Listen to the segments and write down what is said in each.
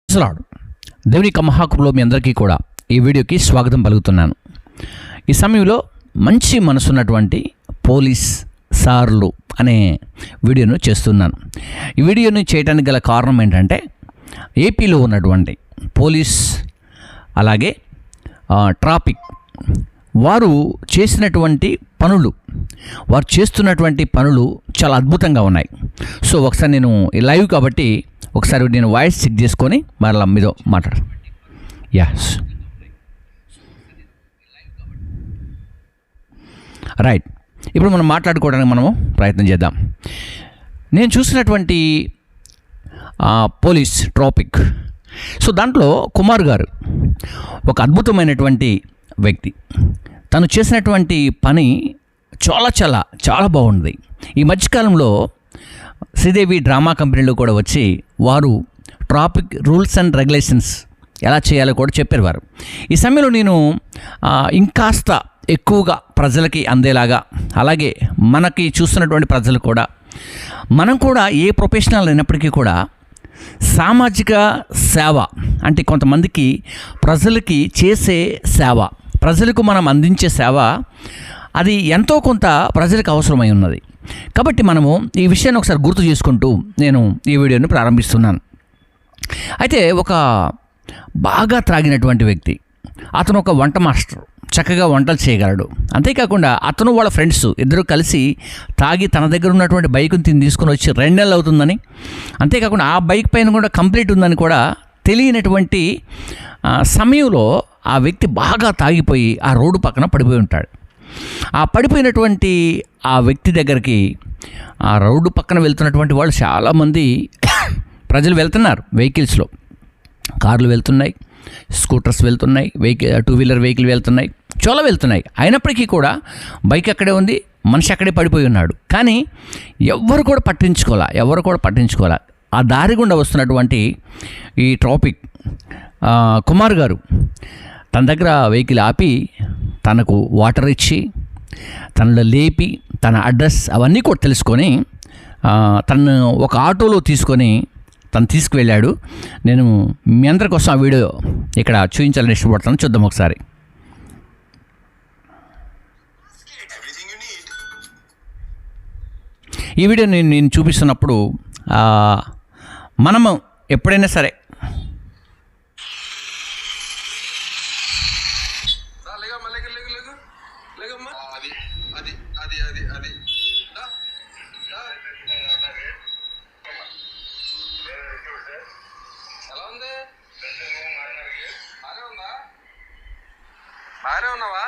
అసలాడు దేవుని యొక్క మహాకృపలో మీ అందరికీ కూడా ఈ వీడియోకి స్వాగతం పలుకుతున్నాను. ఈ సమయంలో మంచి మనసున్నటువంటి పోలీస్ సార్లు అనే వీడియోను చేస్తున్నాను. ఈ వీడియోను చేయడానికి గల కారణం ఏంటంటే ఏపీలో ఉన్నటువంటి పోలీస్ అలాగే ట్రాఫిక్ వారు చేస్తున్నటువంటి పనులు చాలా అద్భుతంగా ఉన్నాయి. సో ఒకసారి నేను లైవ్ కాబట్టి ఒకసారి నేను వాయిస్ చెక్ చేసుకొని మరలా మీతో మాట్లాడు. As right. ఇప్పుడు మనం మాట్లాడుకోవడానికి మనము ప్రయత్నం చేద్దాం. నేను చూసినటువంటి పోలీస్ ట్రాఫిక్, సో దాంట్లో కుమార్ గారు ఒక అద్భుతమైనటువంటి వ్యక్తి. తను చేసినటువంటి పని చాలా బాగుంది. ఈ మధ్యకాలంలో శ్రీదేవి డ్రామా కంపెనీలో కూడా వచ్చి వారు ట్రాఫిక్ రూల్స్ అండ్ రెగ్యులేషన్స్ ఎలా చేయాలో కూడా చెప్పారు వారు. ఈ సమయంలో నేను ఇంకాస్త ఎక్కువగా ప్రజలకి అందేలాగా, అలాగే మనకి చూస్తున్నటువంటి ప్రజలు కూడా, మనం కూడా ఏ ప్రొఫెషనల్ అయినప్పటికీ కూడా సామాజిక సేవ అంటే కొంతమందికి ప్రజలకి చేసే సేవ, ప్రజలకు మనం అందించే సేవ, అది ఎంతో కొంత ప్రజలకు అవసరమై ఉన్నది. కాబట్టి మనము ఈ విషయాన్ని ఒకసారి గుర్తు చేసుకుంటూ నేను ఈ వీడియోని ప్రారంభిస్తున్నాను. అయితే ఒక బాగా త్రాగినటువంటి వ్యక్తి, అతను ఒక వంట మాస్టర్, చక్కగా వంటలు చేయగలడు. అంతేకాకుండా అతను వాళ్ళ ఫ్రెండ్స్ ఇద్దరు కలిసి తాగి తన దగ్గర ఉన్నటువంటి బైక్ని తీసుకుని వచ్చి 2 నెలలు అవుతుందని, అంతేకాకుండా ఆ బైక్ పైన కూడా కంప్లీట్ ఉందని కూడా తెలియనటువంటి సమయంలో ఆ వ్యక్తి బాగా తాగిపోయి ఆ రోడ్డు పక్కన పడిపోయి ఉంటాడు. ఆ పడిపోయినటువంటి ఆ వ్యక్తి దగ్గరికి ఆ రోడ్డు పక్కన వెళ్తున్నటువంటి వాళ్ళు చాలామంది ప్రజలు వెళ్తున్నారు. వెహికల్స్లో కార్లు వెళ్తున్నాయి, స్కూటర్స్ వెళ్తున్నాయి, టూ వీలర్ వెహికల్ వెళ్తున్నాయి, చాలా వెళ్తున్నాయి. అయినప్పటికీ కూడా బైక్ అక్కడే ఉంది, మనిషి అక్కడే పడిపోయి ఉన్నాడు. కానీ ఎవరు కూడా పట్టించుకోవాలా. ఆ దారి గుండా వస్తున్నటువంటి ఈ ట్రాఫిక్ కుమార్ గారు తన దగ్గర వెహికల్ ఆపి తనకు వాటర్ ఇచ్చి, తనలో లేపి, తన అడ్రస్ అవన్నీ కూడా తెలుసుకొని తను ఒక ఆటోలో తీసుకొని తను తీసుకువెళ్ళాడు. నేను మీ అందరి కోసం ఆ వీడియో ఇక్కడ చూపించాలని ఇష్టపడతాను. చూద్దాం ఒకసారి. ఈ వీడియో నేను చూపిస్తున్నప్పుడు మనము ఎప్పుడైనా సరే బాగానే ఉన్నావా?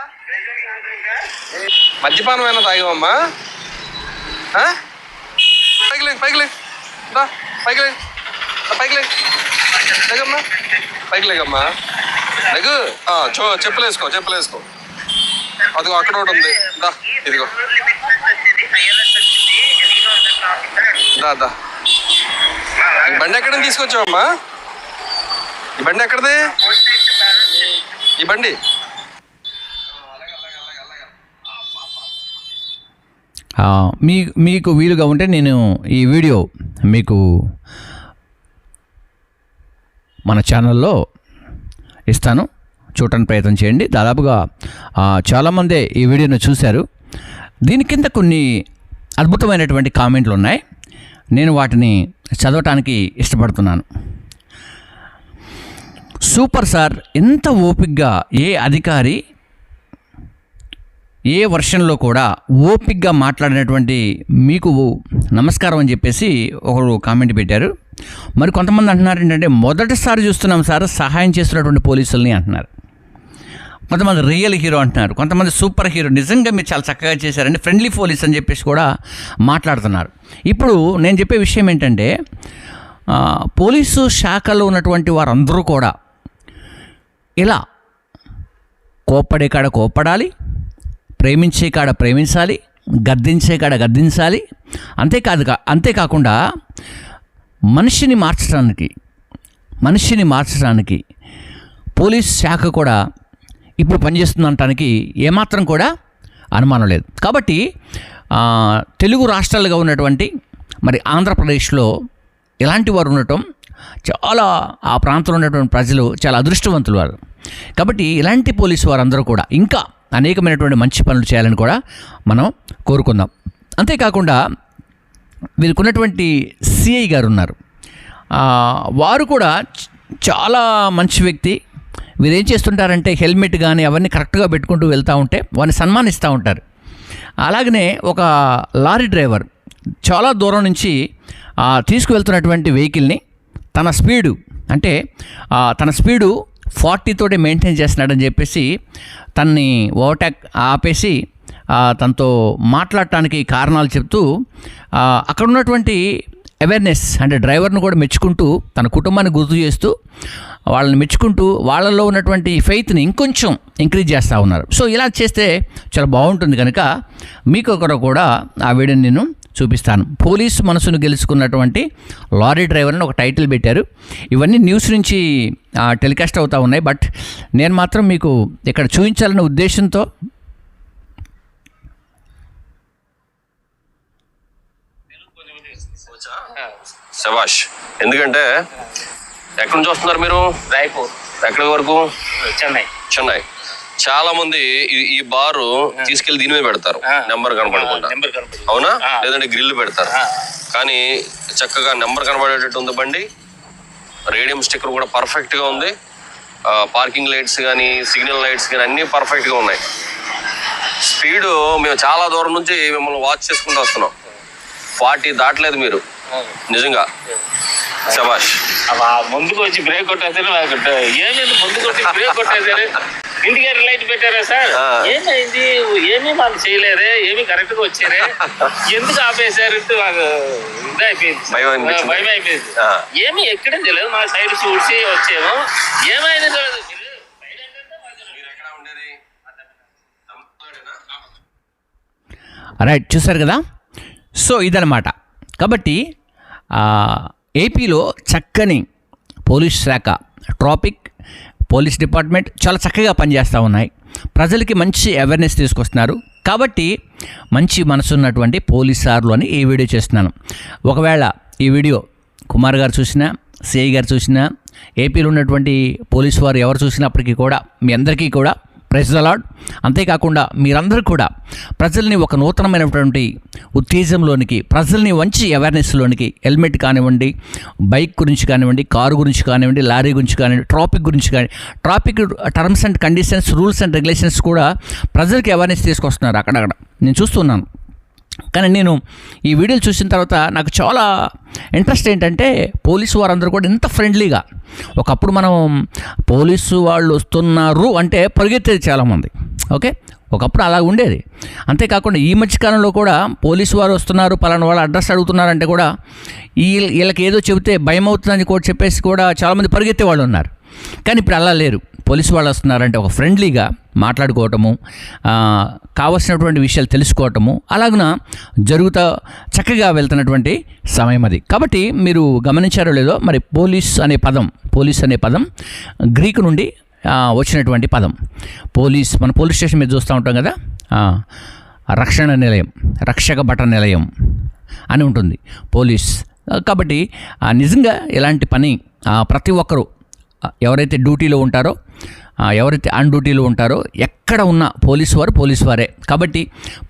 మద్యపానం అయినా తాగావమ్మా? పైకి లేగమ్మా. లెగు. చెప్పులేసుకో. అదిగో అక్కడ ఒకటి ఉంది. ఇదిగో దా. ఈ బండి ఎక్కడని తీసుకొచ్చావమ్మా? ఈ బండి ఎక్కడది? ఈ బండి మీకు వీలుగా ఉంటే నేను ఈ వీడియో మీకు మన ఛానల్లో ఇస్తాను, చూడటానికి ప్రయత్నం చేయండి. దాదాపుగా చాలామంది ఈ వీడియోను చూశారు. దీని కింద కొన్ని అద్భుతమైనటువంటి కామెంట్లు ఉన్నాయి. నేను వాటిని చదవటానికి ఇష్టపడుతున్నాను. సూపర్ సార్, ఎంత ఓపికగా ఏ అధికారి ఏ వర్షన్లో కూడా ఓపికగా మాట్లాడినటువంటి మీకు నమస్కారం అని చెప్పేసి ఒకరు కామెంట్ పెట్టారు. మరి కొంతమంది అంటున్నారు ఏంటంటే, మొదటిసారి చూస్తున్నాం సార్ సహాయం చేస్తున్నటువంటి పోలీసుల్ని అంటున్నారు. కొంతమంది రియల్ హీరో అంటున్నారు, కొంతమంది సూపర్ హీరో, నిజంగా మీరు చాలా చక్కగా చేశారండి, ఫ్రెండ్లీ పోలీస్ అని చెప్పేసి కూడా మాట్లాడుతున్నారు. ఇప్పుడు నేను చెప్పే విషయం ఏంటంటే, పోలీసు శాఖలో ఉన్నటువంటి వారందరూ కూడా ఇలా కోప్పడే కాడ కోప్పడాలి, ప్రేమించే కాడ ప్రేమించాలి, గద్దించే కాడ గద్దించాలి. అంతేకాకుండా మనిషిని మార్చడానికి పోలీస్ శాఖ కూడా ఇప్పుడు పనిచేస్తుందనటానికి ఏమాత్రం కూడా అనుమానం లేదు. కాబట్టి తెలుగు రాష్ట్రాలుగా ఉన్నటువంటి మరి ఆంధ్రప్రదేశ్లో ఇలాంటి వారు ఉండటం చాలా ఆ ప్రాంతంలో ఉన్నటువంటి ప్రజలు చాలా అదృష్టవంతులు వారు. కాబట్టి ఇలాంటి పోలీసు వారందరూ కూడా ఇంకా అనేకమైనటువంటి మంచి పనులు చేయాలని కూడా మనం కోరుకుందాం. అంతేకాకుండా వీరికున్నటువంటి సిఐ గారు ఉన్నారు, వారు కూడా చాలా మంచి వ్యక్తి. వీరు ఏం చేస్తుంటారంటే హెల్మెట్ కానీ అవన్నీ కరెక్ట్గా పెట్టుకుంటూ వెళ్తూ ఉంటే వారిని సన్మానిస్తూ ఉంటారు. అలాగనే ఒక లారీ డ్రైవర్ చాలా దూరం నుంచి తీసుకువెళ్తున్నటువంటి వెహికల్ని తన స్పీడు 40 తోటే మెయింటైన్ చేస్తున్నాడని చెప్పేసి తనని ఓవర్టేక్ ఆపేసి తనతో మాట్లాడటానికి కారణాలు చెప్తూ అక్కడ ఉన్నటువంటి అవేర్నెస్ అంటే డ్రైవర్ను కూడా మెచ్చుకుంటూ తన కుటుంబాన్ని గుర్తు చేస్తూ వాళ్ళని మెచ్చుకుంటూ వాళ్ళలో ఉన్నటువంటి ఫెయిత్ని ఇంకొంచెం ఇంక్రీజ్ చేస్తూ ఉన్నారు. సో ఇలా చేస్తే చాలా బాగుంటుంది కనుక మీకు ఒకరు కూడా ఆ వీడియోని నేను చూపిస్తాను. పోలీసు మనసును గెలుచుకున్నటువంటి లారీ డ్రైవర్ అని ఒక టైటిల్ పెట్టారు. ఇవన్నీ న్యూస్ నుంచి టెలికాస్ట్ అవుతూ ఉన్నాయి. బట్ నేను మాత్రం మీకు ఇక్కడ చూపించాలనే ఉద్దేశంతో శభాష్. ఎందుకంటే ఎక్కడి నుంచి వస్తున్నారు మీరు? రాయ్పూర్. ఎక్కడి వరకు? చెన్నై. చాలా మంది ఈ బారు తీసుకెళ్లి దీని మీద పెడతారు, నెంబర్ కనపడకుండా. అవునా? లేదంటే గ్రిల్ పెడతారు. కానీ చక్కగా నెంబర్ కనబడేటట్టు ఉంది బండి. రేడియం స్టిక్కర్ కూడా పర్ఫెక్ట్ గా ఉంది. పార్కింగ్ లైట్స్ కానీ సిగ్నల్ లైట్స్ కానీ అన్ని పర్ఫెక్ట్ గా ఉన్నాయి. స్పీడ్ మేము చాలా దూరం నుంచి మిమ్మల్ని వాచ్ చేసుకుంటూ వస్తున్నాం. 40 దాటలేదు మీరు. నిజంగా శభాష్. ముందుకు వచ్చి బ్రేక్ కొట్టేసారు. ఏమైంది? ముందుకు వచ్చి బ్రేక్ కొట్టేసారు. ఇండికేటర్ లైట్ పెట్టారా సార్? ఏమైంది? ఏమీ మాకు చేయలేదే, ఏమి కరెక్ట్ గా వచ్చారే, ఎందుకు ఆపేశారు? మాకు ఇదైపోయింది, భయం అయిపోయింది. ఏమి ఎక్కడే తెలియదు. మా సైడ్ చూసి వచ్చేమో ఏమైంది తెలియదు. రైట్, చూసారు కదా. సో ఇదనమాట. కాబట్టి ఏపీలో చక్కని పోలీస్ శాఖ, ట్రాఫిక్ పోలీస్ డిపార్ట్మెంట్ చాలా చక్కగా పనిచేస్తూ ఉన్నాయి. ప్రజలకి మంచి అవేర్నెస్ తీసుకొస్తున్నారు. కాబట్టి మంచి మనసున్నటువంటి పోలీసార్లు అని ఈ వీడియో చేస్తున్నాను. ఒకవేళ ఈ వీడియో కుమార్ గారు చూసినా, సిఐ గారు చూసినా, ఏపీలో ఉన్నటువంటి పోలీసు వారు ఎవరు చూసినప్పటికీ కూడా మీ అందరికీ కూడా ప్రైజ్ ద లార్డ్. అంతేకాకుండా మీరందరూ కూడా ప్రజల్ని ఒక నూతనమైనటువంటి ఉత్తేజంలోనికి, ప్రజల్ని మంచి అవేర్నెస్లోనికి, హెల్మెట్ కానివ్వండి, బైక్ గురించి కానివ్వండి, కారు గురించి కానివ్వండి, లారీ గురించి కానివ్వండి, ట్రాఫిక్ గురించి కానీ, traffic terms and conditions, rules and regulations కూడా ప్రజలకి అవేర్నెస్ తీసుకొస్తున్నారు అక్కడక్కడ నేను చూస్తున్నాను. కానీ నేను ఈ వీడియోలు చూసిన తర్వాత నాకు చాలా ఇంట్రెస్ట్ ఏంటంటే పోలీసు వారందరూ కూడా ఇంత ఫ్రెండ్లీగా. ఒకప్పుడు మనం పోలీసు వాళ్ళు వస్తున్నారు అంటే పరిగెత్తేది చాలామంది. ఓకే, ఒకప్పుడు అలా ఉండేది. అంతేకాకుండా ఈ మధ్యకాలంలో కూడా పోలీసు వారు వస్తున్నారు, పలానా వాళ్ళు అడ్రస్ అడుగుతున్నారంటే కూడా వీళ్ళకి ఏదో చెబితే భయం అవుతుందని కూడా చెప్పేసి కూడా చాలామంది పరిగెత్తే వాళ్ళు ఉన్నారు. కానీ ఇప్పుడు అలా లేరు. పోలీసు వాళ్ళు వస్తున్నారంటే ఒక ఫ్రెండ్లీగా మాట్లాడుకోవటము, కావలసినటువంటి విషయాలు తెలుసుకోవటము అలాగున జరుగుతూ చక్కగా వెళ్తున్నటువంటి సమయం అది. కాబట్టి మీరు గమనించారో లేదో, మరి పోలీస్ అనే పదం గ్రీకు నుండి వచ్చినటువంటి పదం. పోలీస్, మన పోలీస్ స్టేషన్ మీద చూస్తూ ఉంటాం కదా, రక్షణ నిలయం, రక్షక భట నిలయం అని ఉంటుంది పోలీస్. కాబట్టి నిజంగా ఇలాంటి పని ప్రతి ఒక్కరూ ఎవరైతే డ్యూటీలో ఉంటారో, ఎవరైతే ఆన్ డ్యూటీలో ఉంటారో, ఎక్కడ ఉన్న పోలీసు వారే. కాబట్టి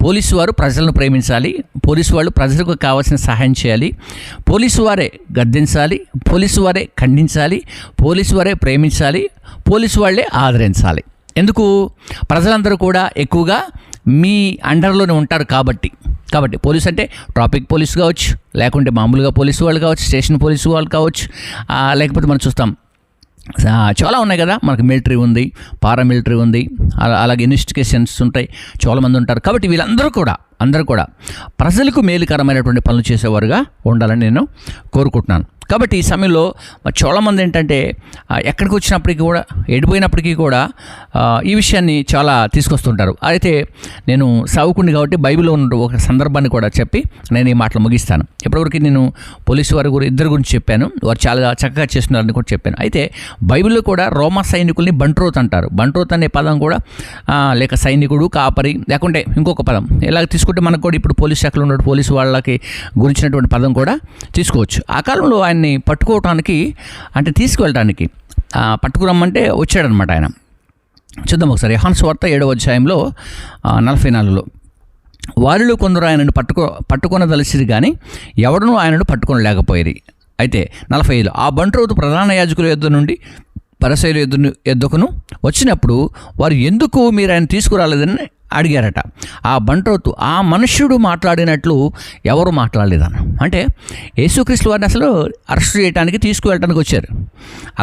పోలీసు వారు ప్రజలను ప్రేమించాలి, పోలీసు వాళ్ళు ప్రజలకు కావాల్సిన సహాయం చేయాలి, పోలీసు వారే గద్దించాలి, పోలీసు వారే ఖండించాలి, పోలీసు వారే ప్రేమించాలి, పోలీసు వాళ్ళే ఆదరించాలి. ఎందుకు? ప్రజలందరూ కూడా ఎక్కువగా మీ అండర్లోనే ఉంటారు కాబట్టి పోలీస్ అంటే ట్రాఫిక్ పోలీసు కావచ్చు, లేకుంటే మామూలుగా పోలీసు వాళ్ళు కావచ్చు, స్టేషన్ పోలీసు వాళ్ళు కావచ్చు, లేకపోతే మనం చూస్తాం చాలా ఉన్నాయి కదా, మనకు మిలిటరీ ఉంది, పారామిలిటరీ ఉంది, అలాగే ఇన్వెస్టిగేషన్స్ ఉంటాయి, చాలామంది ఉంటారు. కాబట్టి వీళ్ళందరూ కూడా ప్రజలకు మేలుకరమైనటువంటి పనులు చేసేవారుగా ఉండాలని నేను కోరుకుంటున్నాను. కాబట్టి ఈ సమయంలో చాలామంది ఏంటంటే ఎక్కడికి వచ్చినప్పటికీ కూడా, ఎడిపోయినప్పటికీ కూడా ఈ విషయాన్ని చాలా తీసుకొస్తుంటారు. అయితే నేను సావుకుండి కాబట్టి బైబిల్లో ఉన్న ఒక సందర్భాన్ని కూడా చెప్పి నేను ఈ మాటలు ముగిస్తాను. ఇప్పటివరకు నేను పోలీసు వారి ఇద్దరు గురించి చెప్పాను, వారు చాలా చక్కగా చేస్తున్నారని కూడా చెప్పాను. అయితే బైబిల్లో కూడా రోమా సైనికుల్ని బంట్రోత్ అంటారు. బంట్రోత్ అనే పదం కూడా లేక సైనికుడు, కాపరి, లేకుంటే ఇంకొక పదం ఇలాగ తీసుకొచ్చి తీసుకుంటే మనకు కూడా ఇప్పుడు పోలీస్ శాఖలో ఉన్న పోలీసు వాళ్ళకి గురించినటువంటి పదం కూడా తీసుకోవచ్చు. ఆ కాలంలో ఆయన్ని పట్టుకోవటానికి అంటే తీసుకువెళ్ళటానికి పట్టుకురమ్మంటే వచ్చాడనమాట ఆయన. చూద్దాం ఒకసారి యోహాను సువార్త 7వ అధ్యాయంలో 44లో, వారిలో కొందరు ఆయనను పట్టుకొనదలిసిరి కానీ ఎవడనూ ఆయనను పట్టుకొనలేకపోయిరి. అయితే 45లో, ఆ బంట్రోతు ప్రధాన యాజకుల యొద్ద నుండి పరిసయ్యుల యొద్దకును వచ్చినప్పుడు వారు ఎందుకు మీరు ఆయన తీసుకురాలేదని అడిగారట. ఆ బంట్రోతు, ఆ మనుష్యుడు మాట్లాడినట్లు ఎవరు మాట్లాడలేదన్న. అంటే యేసుక్రీస్తు వారిని అసలు అరెస్ట్ చేయడానికి తీసుకువెళ్ళడానికి వచ్చారు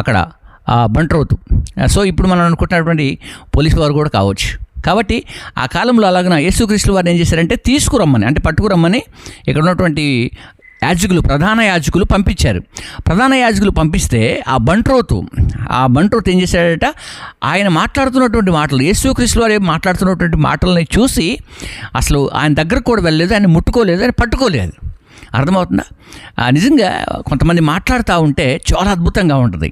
అక్కడ ఆ బంట్రోతు. సో ఇప్పుడు మనం అనుకుంటున్నటువంటి పోలీసు వారు కూడా కావచ్చు. కాబట్టి ఆ కాలంలో అలాగన యేసుక్రీస్తు వారిని ఏం చేశారంటే తీసుకురమ్మని, అంటే పట్టుకురమ్మని ఇక్కడ ఉన్నటువంటి ప్రధాన యాజకులు పంపించారు. ప్రధాన యాజకులు పంపిస్తే ఆ బంట్రోతు ఏం చేశాడట, ఆయన మాట్లాడుతున్నటువంటి మాటలు, యేసుక్రీస్తు వారు మాట్లాడుతున్నటువంటి మాటలని చూసి అసలు ఆయన దగ్గరకు కూడా వెళ్ళలేదు, ఆయన ముట్టుకోలేదు, ఆయన పట్టుకోలేదు. అర్థమవుతుందా? నిజంగా కొంతమంది మాట్లాడుతూ ఉంటే చాలా అద్భుతంగా ఉంటుంది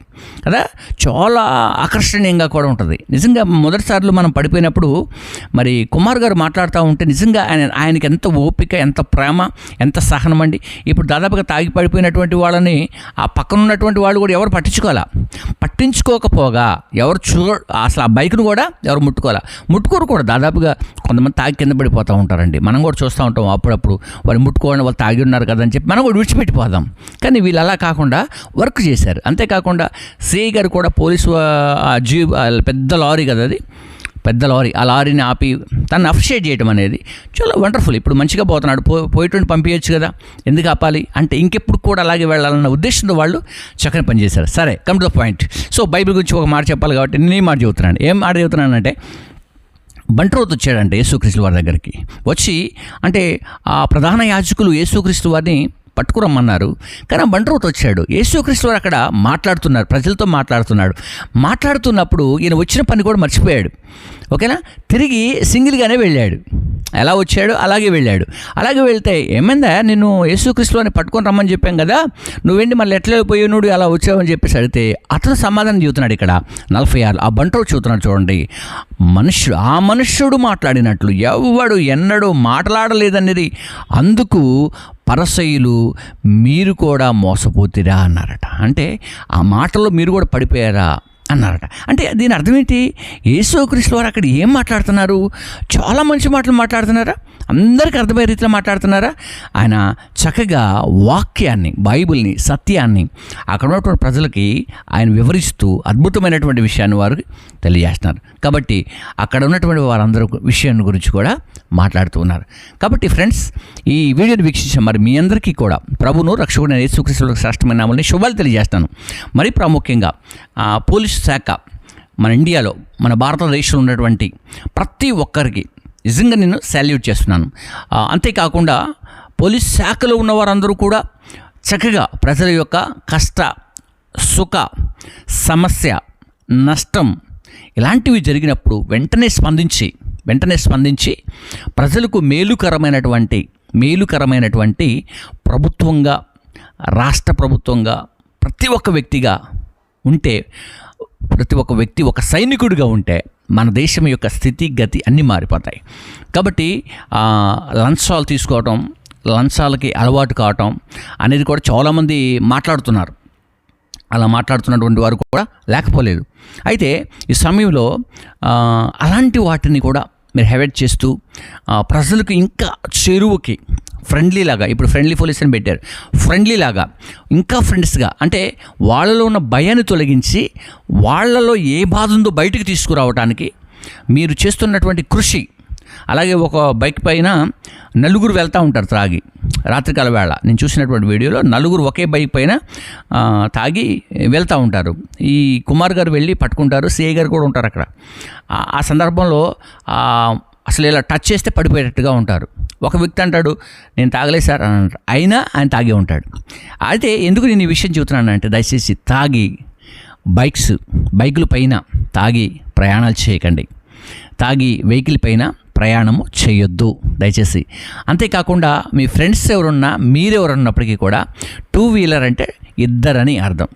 కదా, చాలా ఆకర్షణీయంగా కూడా ఉంటుంది. నిజంగా మొదటిసార్లు మనం పడిపోయినప్పుడు మరి కుమార్ గారు మాట్లాడుతూ ఉంటే నిజంగా ఆయనకి ఎంత ఓపిక, ఎంత ప్రేమ, ఎంత సహనం అండి. ఇప్పుడు దాదాపుగా తాగి పడిపోయినటువంటి వాళ్ళని ఆ పక్కన ఉన్నటువంటి వాళ్ళు కూడా ఎవరు పట్టించుకోకపోగా ఎవరు అసలు ఆ బైక్ను కూడా ఎవరు ముట్టుకోరు కూడా. దాదాపుగా కొంతమంది తాగి కింద పడిపోతూ ఉంటారండి. మనం కూడా చూస్తూ ఉంటాం అప్పుడప్పుడు, వాళ్ళు ముట్టుకోవడం, వాళ్ళు తాగి ఉన్నారు కదని చెప్పి మనం కూడా విడిచిపెట్టిపోదాం. కానీ వీళ్ళు అలా కాకుండా వర్క్ చేశారు. అంతేకాకుండా సిఐ గారు కూడా పోలీసు పెద్ద లారీ కదా, అది పెద్ద లారీ, ఆ లారీని ఆపి తను అప్రిషియేట్ చేయడం అనేది చాలా వండర్ఫుల్. ఇప్పుడు మంచిగా పోతున్నాడు, పోయేటువంటి పంపించచ్చు కదా, ఎందుకు ఆపాలి అంటే ఇంకెప్పుడు కూడా అలాగే వెళ్ళాలన్న ఉద్దేశంతో వాళ్ళు చక్కని పనిచేశారు. సరే, come to the point. So Bible గురించి ఒక మాట చెప్పాలి కాబట్టి నేను ఈ మాట చెబుతున్నాను. ఏం మాట చెబుతున్నానంటే, బంట్రోతు వచ్చాడంటే యేసుక్రీస్తు వారి దగ్గరికి వచ్చి, అంటే ఆ ప్రధాన యాజకులు యేసుక్రీస్తు వారిని పట్టుకురమ్మన్నారు. కానీ ఆ బంట్రోతు వచ్చాడు. యేసుక్రీస్తు వారు అక్కడ మాట్లాడుతున్నారు, ప్రజలతో మాట్లాడుతున్నప్పుడు ఈయన వచ్చిన పని కూడా మర్చిపోయాడు. ఓకేనా? తిరిగి సింగిల్గానే వెళ్ళాడు. ఎలా వచ్చాడు అలాగే వెళ్ళాడు. అలాగే వెళ్తే, ఏమైందా నిన్ను యేసుక్రీస్తు వారిని పట్టుకొని రమ్మని చెప్పాం కదా, నువ్వేంటి మళ్ళీ ఎట్లా పోయి నువ్వు అలా వచ్చావని చెప్పేసి అడిగితే అతను సమాధానం చెబుతున్నాడు. ఇక్కడ 46 ఆ బంట్రోతు చూస్తున్నాడు చూడండి, ఆ మనుష్యుడు మాట్లాడినట్లు ఎవ్వడు ఎన్నడూ మాట్లాడలేదనేది, అందుకు పరిసయ్యులు మీరు కూడా మోసపోతిరా అన్నారట. అంటే ఆ మాటల్లో మీరు కూడా పడిపోయారా అన్నారట. అంటే దీని అర్థం ఏంటి? యేసుక్రీస్తు వారు అక్కడ ఏం మాట్లాడుతున్నారు? చాలా మంచి మాటలు మాట్లాడుతున్నారా? అందరికీ అర్థమయ్యే రీతిలో మాట్లాడుతున్నారా? ఆయన చక్కగా వాక్యాన్ని, బైబిల్ని, సత్యాన్ని అక్కడ ఉన్నటువంటి ప్రజలకి ఆయన వివరిస్తూ అద్భుతమైనటువంటి విషయాన్ని వారు తెలియజేస్తున్నారు. కాబట్టి అక్కడ ఉన్నటువంటి వారందరూ విషయాన్ని గురించి కూడా మాట్లాడుతూ ఉన్నారు. కాబట్టి ఫ్రెండ్స్, ఈ వీడియోని వీక్షించిన మరి మీ అందరికీ కూడా ప్రభువును రక్షకుడైన యేసుక్రీస్తు శ్రేష్టమైన నామములో శుభాలు తెలియజేస్తాను. మరి ప్రాముఖ్యంగా పోలీసు శాఖ మన ఇండియాలో, మన భారతదేశంలో ఉన్నటువంటి ప్రతి ఒక్కరికి నిజంగా నేను సాల్యూట్ చేస్తున్నాను. అంతేకాకుండా పోలీస్ శాఖలో ఉన్న వారందరూ కూడా చక్కగా ప్రజల యొక్క కష్ట, సుఖ, సమస్య, నష్టం ఇలాంటివి జరిగినప్పుడు వెంటనే స్పందించి ప్రజలకు మేలుకరమైనటువంటి ప్రభుత్వంగా, రాష్ట్ర ప్రభుత్వంగా ప్రతి ఒక్క వ్యక్తిగా ఉంటే, ప్రతి ఒక్క వ్యక్తి ఒక సైనికుడిగా ఉంటే మన దేశం యొక్క స్థితి గతి అన్నీ మారిపోతాయి. కాబట్టి లంచాలు తీసుకోవటం, లంచాలకి అలవాటు కావటం అనేది కూడా చాలామంది మాట్లాడుతున్నారు. అలా మాట్లాడుతున్నటువంటి వారు కూడా లేకపోలేదు. అయితే ఈ సమయంలో అలాంటి వాటిని కూడా మీరు అవాయిడ్ చేస్తూ ప్రజలకు ఇంకా చెరువుకి ఫ్రెండ్లీలాగా, ఇప్పుడు ఫ్రెండ్లీ పోలీస్ అని పెట్టారు, ఫ్రెండ్లీలాగా ఇంకా ఫ్రెండ్స్గా, అంటే వాళ్ళలో ఉన్న భయాన్ని తొలగించి వాళ్ళలో ఏ బాధ ఉందో బయటకు తీసుకురావడానికి మీరు చేస్తున్నటువంటి కృషి. అలాగే ఒక బైక్ పైన నలుగురు వెళ్తూ ఉంటారు తాగి, రాత్రికాల వేళ నేను చూసినటువంటి వీడియోలో నలుగురు ఒకే బైక్ పైన తాగి వెళ్తూ ఉంటారు. ఈ కుమార్ గారు వెళ్ళి పట్టుకుంటారు, సిఐ గారు కూడా ఉంటారు అక్కడ. ఆ సందర్భంలో అసలు ఇలా టచ్ చేస్తే పడిపోయేటట్టుగా ఉంటారు. ఒక వ్యక్తి అంటాడు, నేను తాగలేదు సార్ అని అంటారు, అయినా ఆయన తాగే ఉంటాడు. అయితే ఎందుకు నేను ఈ విషయం చెబుతున్నానంటే, దయచేసి బైకుల పైన తాగి ప్రయాణాలు చేయకండి, తాగి వెహికల్ పైన ప్రయాణము చేయొద్దు దయచేసి. అంతేకాకుండా మీ ఫ్రెండ్స్ ఎవరున్నా, మీరెవరున్నప్పటికీ కూడా 2 వీలర్ అంటే ఇద్దరని అర్థం.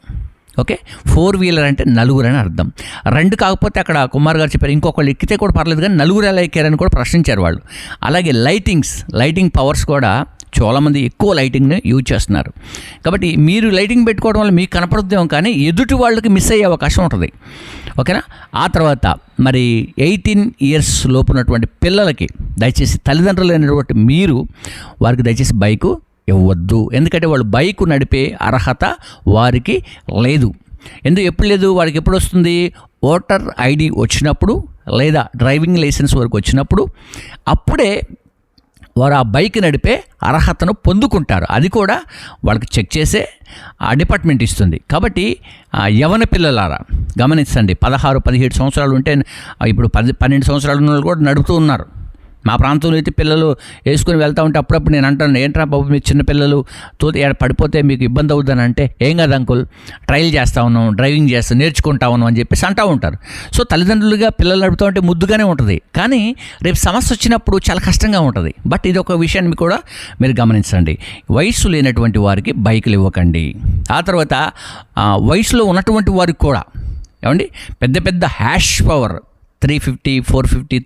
ఓకే, 4 వీలర్ అంటే నలుగురు అని అర్థం. 2 కాకపోతే అక్కడ కుమార్ గారు చెప్పారు ఇంకొకళ్ళు ఎక్కితే కూడా పర్లేదు, కానీ నలుగురు ఎలా ఎక్కారని కూడా ప్రశ్నించారు వాళ్ళు. అలాగే లైటింగ్ పవర్స్ కూడా చాలామంది ఎక్కువ లైటింగ్ని యూజ్ చేస్తున్నారు. కాబట్టి మీరు లైటింగ్ పెట్టుకోవడం వల్ల మీకు కనపడుద్దాం, కానీ ఎదుటి వాళ్ళకి మిస్ అయ్యే అవకాశం ఉంటుంది. ఓకేనా. ఆ తర్వాత మరి 18 ఇయర్స్ లోపున్నటువంటి పిల్లలకి దయచేసి తల్లిదండ్రులు అయినటువంటి మీరు వారికి దయచేసి బైకు ఇవ్వద్దు. ఎందుకంటే వాళ్ళు బైకు నడిపే అర్హత వారికి లేదు. ఎప్పుడు లేదు, వారికి ఎప్పుడు వస్తుంది? ఓటర్ ఐడి వచ్చినప్పుడు లేదా డ్రైవింగ్ లైసెన్స్ వరకు వచ్చినప్పుడు అప్పుడే వారు ఆ బైక్ నడిపే అర్హతను పొందుకుంటారు. అది కూడా వాళ్ళకి చెక్ చేసే ఆ డిపార్ట్మెంట్ ఇస్తుంది. కాబట్టి యవన పిల్లలారా గమనించండి, 16-17 సంవత్సరాలు ఉంటే ఇప్పుడు 12 సంవత్సరాల ఉన్న వాళ్ళు కూడా నడుపుతూ ఉన్నారు. మా ప్రాంతంలో అయితే పిల్లలు వేసుకొని వెళ్తూ ఉంటే అప్పుడప్పుడు నేను అంటాను, ఏంట్రా బాబు మీరు చిన్న పిల్లలు పడిపోతే మీకు ఇబ్బంది అవుతుందని అంటే, ఏం కాదు అంకుల్, ట్రయల్ చేస్తా ఉన్నాం, డ్రైవింగ్ నేర్చుకుంటా ఉన్నాం అని చెప్పేసి అంటూ ఉంటారు. సో తల్లిదండ్రులుగా పిల్లలు నడుపుతూ ఉంటే ముద్దుగానే ఉంటుంది, కానీ రేపు సమస్య వచ్చినప్పుడు చాలా కష్టంగా ఉంటుంది. బట్ ఇది ఒక విషయాన్ని కూడా మీరు గమనించండి, వయసు లేనటువంటి వారికి బైకులు ఇవ్వకండి. ఆ తర్వాత వయసులో ఉన్నటువంటి వారికి కూడా ఏమండి పెద్ద హ్యాష్ పవర్ 350, 450,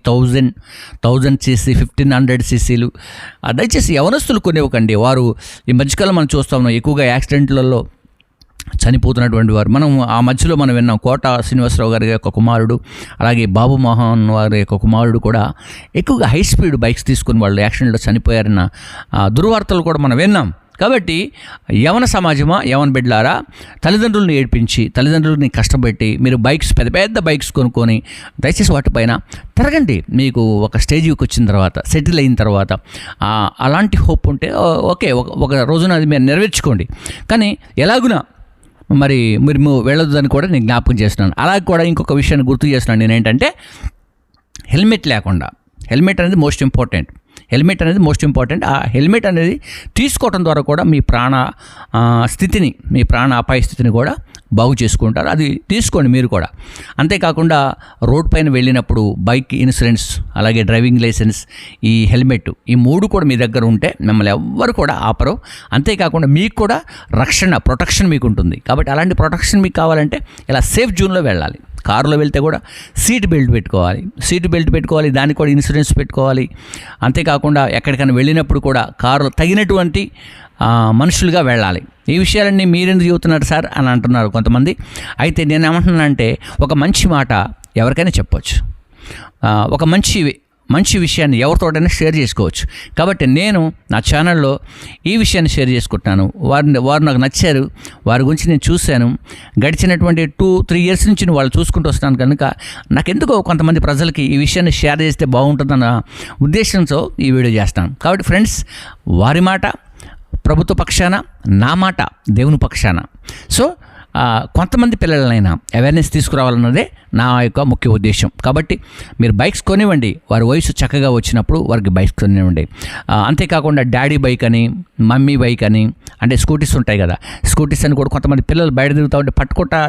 1000 cc, 1500 cc దయచేసి యవనస్తులు కొనివ్వకండి. వారు ఈ మధ్యకాలం మనం చూస్తూ ఉన్నాం ఎక్కువగా యాక్సిడెంట్లలో చనిపోతున్నటువంటి వారు. మనం ఆ మధ్యలో మనం విన్నాం కోట శ్రీనివాసరావు గారి యొక్క కుమారుడు, అలాగే బాబు మోహన్ వారి యొక్క కుమారుడు కూడా ఎక్కువగా హై స్పీడ్ బైక్స్ తీసుకుని వాళ్ళు యాక్సిడెంట్లో చనిపోయారన్న దుర్వార్తలు కూడా మనం విన్నాం. కాబట్టి యవన సమాజమా, యవన బిడ్డలారా, తల్లిదండ్రులను ఏడ్పించి తల్లిదండ్రులని కష్టపెట్టి మీరు పెద్ద బైక్స్ కొనుక్కొని దయచేసి వాటిపైన తిరగండి. మీకు ఒక స్టేజ్కి వచ్చిన తర్వాత, సెటిల్ అయిన తర్వాత అలాంటి హోప్ ఉంటే ఓకే, ఒక రోజున అది మీరు నెరవేర్చుకోండి. కానీ ఎలాగునా మరి మీరు వెళ్ళొద్దు అని కూడా నేను జ్ఞాపకం చేస్తున్నాను. అలాగే కూడా ఇంకొక విషయాన్ని గుర్తు చేస్తున్నాను నేను, ఏంటంటే హెల్మెట్ లేకుండా, హెల్మెట్ అనేది మోస్ట్ ఇంపార్టెంట్. ఆ హెల్మెట్ అనేది తీసుకోవడం ద్వారా కూడా మీ ప్రాణ అపాయ స్థితిని కూడా బాగు చేసుకుంటారు. అది తీసుకోండి మీరు కూడా. అంతేకాకుండా రోడ్ పైన వెళ్ళినప్పుడు బైక్ ఇన్సూరెన్స్, అలాగే డ్రైవింగ్ లైసెన్స్, ఈ హెల్మెట్, ఈ 3 కూడా మీ దగ్గర ఉంటే మిమ్మల్ని ఎవ్వరు కూడా ఆపరు. అంతేకాకుండా మీకు కూడా ప్రొటెక్షన్ మీకు ఉంటుంది. కాబట్టి అలాంటి ప్రొటెక్షన్ మీకు కావాలంటే ఇలా సేఫ్ జోన్లో వెళ్ళాలి. కారులో వెళ్తే కూడా సీట్ బెల్ట్ పెట్టుకోవాలి, దానికి కూడా ఇన్సూరెన్స్ పెట్టుకోవాలి. అంతేకాకుండా ఎక్కడికైనా వెళ్ళినప్పుడు కూడా కారు తగినటువంటి మనుషులుగా వెళ్ళాలి. ఈ విషయాలన్నీ మీరెందుకు చెబుతున్నారు సార్ అని అంటున్నారు కొంతమంది. అయితే నేను ఏమంటున్నానంటే, ఒక మంచి మాట ఎవరికైనా చెప్పొచ్చు, ఒక మంచి విషయాన్ని ఎవరితోటైనా షేర్ చేసుకోవచ్చు. కాబట్టి నేను నా ఛానల్లో ఈ విషయాన్ని షేర్ చేసుకుంటున్నాను. వారు నాకు నచ్చారు, వారి గురించి నేను చూశాను. గడిచినటువంటి 2-3 ఇయర్స్ నుంచి వాళ్ళు చూసుకుంటూ వస్తున్నాను కనుక నాకెందుకో కొంతమంది ప్రజలకి ఈ విషయాన్ని షేర్ చేస్తే బాగుంటుందన్న ఉద్దేశంతో ఈ వీడియో చేస్తాను. కాబట్టి ఫ్రెండ్స్, వారి మాట ప్రభుత్వ పక్షాన, నా మాట దేవుని పక్షాన. సో కొంతమంది పిల్లలైనా అవేర్నెస్ తీసుకురావాలన్నదే నా యొక్క ముఖ్య ఉద్దేశం. కాబట్టి మీరు బైక్స్ కొనివ్వండి, వారి వయసు చక్కగా వచ్చినప్పుడు వారికి బైక్స్ కొనివ్వండి. అంతేకాకుండా డాడీ బైక్ అని, మమ్మీ బైక్ అని, అంటే స్కూటీస్ ఉంటాయి కదా, స్కూటీస్ అని కూడా కొంతమంది పిల్లలు బయట తిరుగుతూ ఉంటే పట్టుకుంటా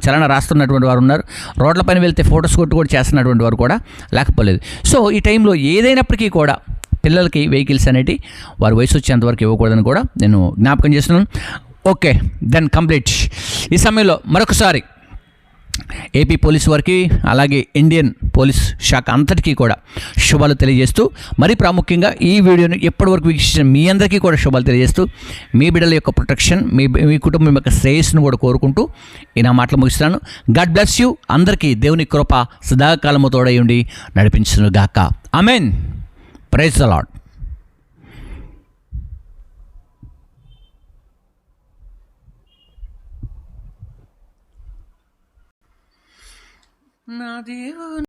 చలన రాస్తున్నటువంటి వారు ఉన్నారు. రోడ్ల పైన వెళ్తే ఫోటోస్ కూడా చేస్తున్నటువంటి వారు కూడా లేకపోలేదు. సో ఈ టైంలో ఏదైనప్పటికీ కూడా పిల్లలకి వెహికల్స్ అనేవి వారి వయసు వచ్చేంతవరకు ఇవ్వకూడదని కూడా నేను జ్ఞాపకం చేస్తున్నాను. Okay, then complete. ఈ సమయంలో మరొకసారి ఏపీ పోలీసు వారికి, అలాగే ఇండియన్ పోలీస్ శాఖ అంతటికీ కూడా శుభాలు తెలియజేస్తూ, మరి ప్రాముఖ్యంగా ఈ వీడియోను ఎప్పటివరకు వీక్షించిన మీ అందరికీ కూడా శుభాలు తెలియజేస్తూ, మీ బిడ్డల యొక్క ప్రొటెక్షన్, మీ కుటుంబం యొక్క శ్రేయస్సును కూడా కోరుకుంటూ ఈ నా మాటలు ముగిస్తున్నాను. God bless you. అందరికీ దేవుని కృప సదాకాలము తోడై ఉండి నడిపించును గాక. ఆమెన్. Praise the Lord. నా దేవుని